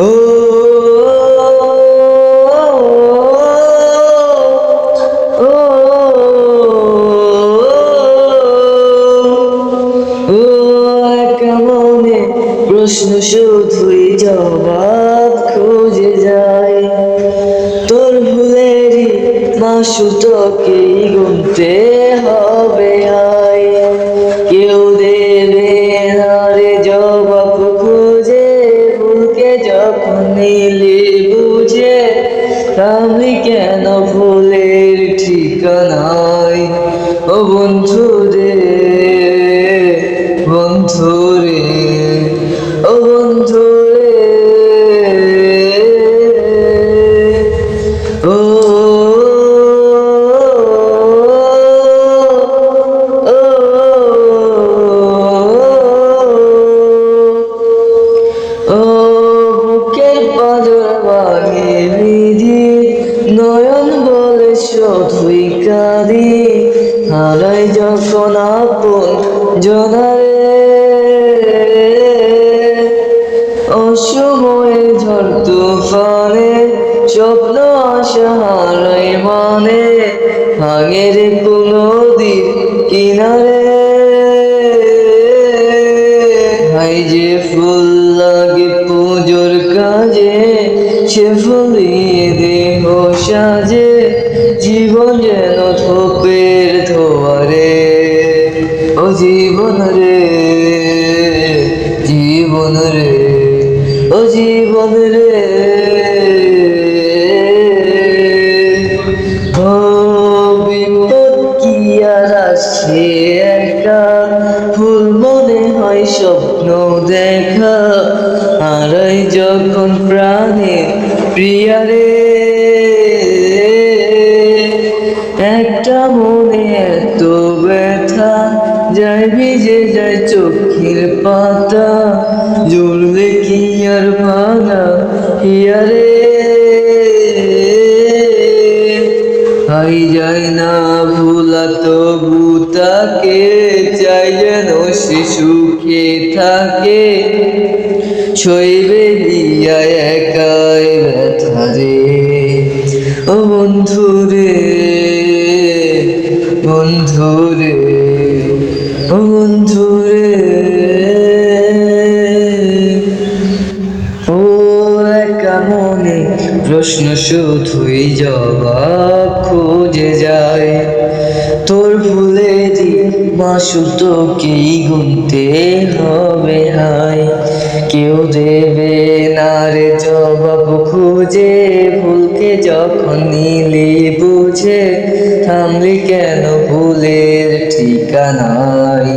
ও কেমনে প্রশ্ন শুধুই জবাব খুঁজে যায়। তোর ভুলেরই মাসুতকেই গুনতে হবে আয়। কেউ দেবে না রে জবাব খুঁজে, ভুলকে যখন নিলি বুঝে, থামলি কেন ভুলের ঠিকানায়। ও বন্ধু রে, বন্ধু রে, ও বন্ধু রে, ও বুকের পাঁজর ভাঙে বিধি, নয়ন বলে শুধুই কাঁদি। হারাই যখন আপন জনারে, অসময়ে ঝড় তুফানে স্বপ্ন আশা হারাই মানে, ভাঙে রে নদীর কিনারে। ভাই যে ফুল লাগে পুজোর কাজে, সে ফুলিয়ে দেহ সাজে, জীবন যেন ধূপের ধোয়ারে। ও জীবন রে, জীবন রে, ও জীবন রে, ও বিপদ কি আর আসে একা, ফুল মনে হয় স্বপ্ন দেখা। হারাই যখন প্রাণে প্রিয়ারে, একটা মনে এত ব্যথা, যায় ভিজে যায় চোখের পাতা, জুড়লে কি আর ভাঙা হিয়ারে। হাই যায় না ভুলা তবু তাকে, চাই যেন সে সুখে থাকে, সইবে দিয়া একাই ব্যথা রে। ও বন্ধু রে, বন্ধু রে, ও বন্ধু রে, ও একা মনে প্রশ্ন শুধুই জবাব খুঁজে যায়। তোর ভুলেরই মাসুতকেই গুনতে হবে হায়। কেউ দেবে না রে জবাব খুঁজে, ভুলকে যখন নিলি বুঝে, থামলি কেন ভুলের ঠিকানায়।